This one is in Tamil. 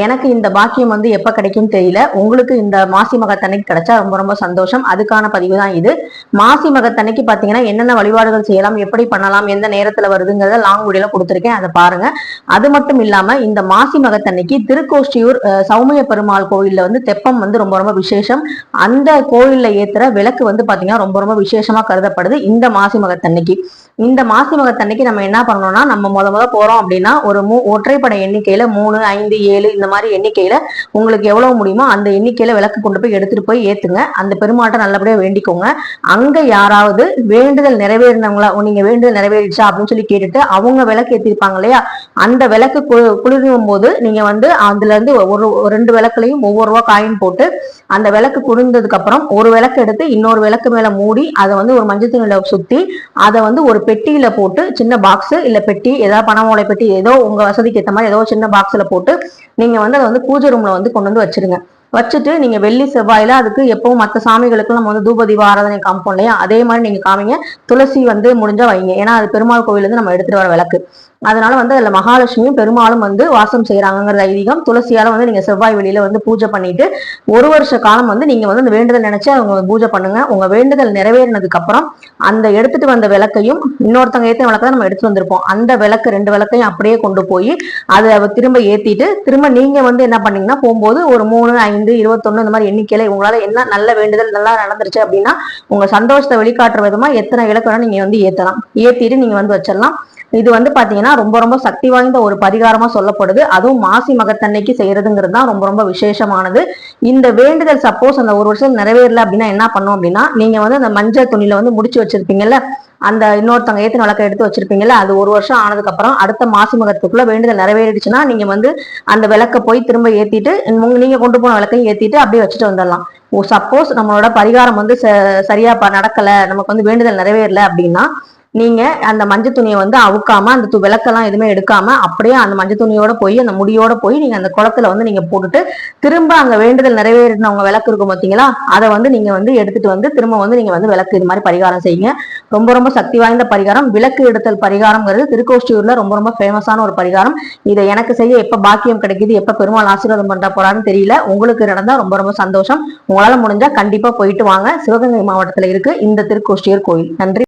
எனக்கு இந்த பாக்கியம் வந்து எப்ப கிடைக்கும் தெரியல. உங்களுக்கு இந்த மாசி மகத்தன்னைக்கு கிடைச்சா ரொம்ப ரொம்ப சந்தோஷம். அதுக்கான பதிவு தான் இது. மாசி மகத்தன்னைக்கு பாத்தீங்கன்னா என்னென்ன வழிபாடுகள் செய்யலாம், எப்படி பண்ணலாம், எந்த நேரத்துல வருதுங்கிறத லாங் வீடியோல கொடுத்துருக்கேன், அதை பாருங்க. அது மட்டும் இல்லாம இந்த மாசி மகத்தன்னைக்கு திருக்கோஷ்டியூர் சௌமிய பெருமாள் கோயில்ல வந்து தெப்பம் வந்து ரொம்ப ரொம்ப விசேஷம். அந்த கோயில்ல ஏத்துற விளக்கு வந்து பாத்தீங்கன்னா ரொம்ப ரொம்ப விசேஷமா கருதப்படுது இந்த மாசி மகத்தன்னைக்கு. இந்த மாசி மகத்தன்னைக்கு நம்ம என்ன பண்ணணும்னா, நம்ம முத போறோம் அப்படின்னா ஒரு ஒற்றைப்படை எண்ணிக்கையில 3, 5, 7 இந்த மாதிரி எண்ணிக்கையில உங்களுக்கு எவ்வளவு முடியுமோ அந்த எண்ணிக்கையில விளக்கு கொண்டு போய் எடுத்துட்டு போய் ஏத்துங்க. அந்த பெருமாட்டை நல்லபடியா வேண்டிக்கோங்க. அங்க யாராவது வேண்டுதல் நிறைவேறினவங்களா, நீங்க வேண்டுதல் நிறைவேறிச்சா அப்படின்னு சொல்லி கேட்டுட்டு அவங்க விளக்கு ஏத்திருப்பாங்க இல்லையா, அந்த விளக்கு குளிரும் போது நீங்க வந்து அதுல இருந்து ஒரு 2 விளக்குலையும் ஒவ்வொரு ரூபா காயின் போட்டு அந்த விளக்கு குளிர்ந்ததுக்கு அப்புறம் ஒரு விளக்கு எடுத்து இன்னொரு விளக்கு மேல மூடி அதை வந்து ஒரு மஞ்சள் துணியில சுத்தி அதை வந்து ஒரு பெட்டியில போட்டு, சின்ன பாக்ஸ் இல்ல பெட்டி, ஏதாவது பண ஓலை பெட்டி, ஏதோ உங்க வசதிக்கு ஏற்ற மாதிரி ஏதோ சின்ன பாக்ஸ்ல போட்டு நீங்க வந்து அதை வந்து பூஜை ரூம்ல வந்து கொண்டு வந்து வச்சிருங்க. வச்சுட்டு நீங்க வெள்ளி செவ்வாயில அதுக்கு எப்பவும் மற்ற சாமிகளுக்கு நம்ம வந்து தூப தீப ஆராதனை காமிப்போம் இல்லையா, அதே மாதிரி நீங்க காமிங்க. துளசி வந்து முடிஞ்சா வைங்க, ஏன்னா அது பெருமாள் கோவில் இருந்து நம்ம எடுத்துட்டு வர விளக்கு. அதனால வந்து அதுல மகாலட்சுமியும் பெருமாளும் வந்து வாசம் செய்யறாங்கிறது ஐதீகம். துளசியால வந்து நீங்க செவ்வாய் வெளியில வந்து பூஜை பண்ணிட்டு ஒரு வருஷ காலம் வந்து நீங்க வந்து அந்த வேண்டுதல் நினைச்சு அவங்க பூஜை பண்ணுங்க. உங்க வேண்டுதல் நிறைவேறினதுக்கு அப்புறம் அந்த எடுத்துட்டு வந்த விளக்கையும் இன்னொருத்தவங்க ஏத்த விளக்கை நம்ம எடுத்து வந்திருப்போம், அந்த விளக்கு 2 விளக்கையும் அப்படியே கொண்டு போய் அதை திரும்ப ஏத்திட்டு திரும்ப நீங்க வந்து என்ன பண்ணீங்கன்னா போகும்போது ஒரு 3, 5, 21 இந்த மாதிரி எண்ணிக்கையில உங்களால என்ன நல்ல வேண்டுதல் நல்லா நடந்துருச்சு அப்படின்னா உங்க சந்தோஷத்தை வெளிக்காட்டுற விதமா எத்தனை விளக்கு வேணா நீங்க வந்து ஏத்தலாம். ஏத்திட்டு நீங்க வந்து வச்சிடலாம். இது வந்து பாத்தீங்கன்னா ரொம்ப ரொம்ப சக்தி வாய்ந்த ஒரு பரிகாரமா சொல்லப்படுது. அதுவும் மாசி மகத்தன்னைக்கு செய்யறதுங்கிறது தான் ரொம்ப ரொம்ப விசேஷமானது. இந்த வேண்டுதல் சப்போஸ் அந்த ஒரு வருஷம் நிறைவேறல அப்படின்னா என்ன பண்ணும் அப்படின்னா, நீங்க வந்து அந்த மஞ்சள் துணியில வந்து முடிச்சு வச்சிருப்பீங்கல்ல, அந்த இன்னொருத்தவங்க ஏத்தின விளக்க எடுத்து வச்சிருப்பீங்கல்ல, அது ஒரு வருஷம் ஆனதுக்கு அப்புறம் அடுத்த மாசி மகத்துக்குள்ள வேண்டுதல் நிறைவேறிடுச்சுன்னா நீங்க வந்து அந்த விளக்க போய் திரும்ப ஏத்திட்டு நீங்க கொண்டு போன விளக்கையும் ஏத்திட்டு அப்படியே வச்சுட்டு வந்துடலாம். சப்போஸ் நம்மளோட பரிகாரம் வந்து சரியா நடக்கல, நமக்கு வந்து வேண்டுதல் நிறைவேறல அப்படின்னா நீங்க அந்த மஞ்சள் துணியை வந்து அவுக்காம அந்த விளக்கெல்லாம் எதுவுமே எடுக்காம அப்படியே அந்த மஞ்சள் துணியோட போய் அந்த முடியோட போய் நீங்க அந்த குளத்துல வந்து நீங்க போட்டுட்டு திரும்ப அங்க வேண்டுதல் நிறைவேறினவங்க விளக்கு இருக்கும் பார்த்தீங்களா, அதை வந்து நீங்க வந்து எடுத்துட்டு வந்து திரும்ப வந்து நீங்க வந்து விளக்கு இது மாதிரி பரிகாரம் செய்யுங்க. ரொம்ப ரொம்ப சக்தி வாய்ந்த பரிகாரம். விளக்கு எடுத்தல் பரிகாரம்ங்கிறது திருக்கோஷ்டியூர்ல ரொம்ப ரொம்ப ஃபேமஸான ஒரு பரிகாரம். இதை எனக்கு செய்ய எப்ப பாக்கியம் கிடைக்குது, எப்ப பெருமாள் ஆசீர்வாதம் பண்ற போறான்னு தெரியல. உங்களுக்கு நடந்தா ரொம்ப ரொம்ப சந்தோஷம். உங்களால முடிஞ்சா கண்டிப்பா போயிட்டு வாங்க. சிவகங்கை மாவட்டத்துல இருக்கு இந்த திருக்கோஷ்டியூர் கோயில். நன்றி.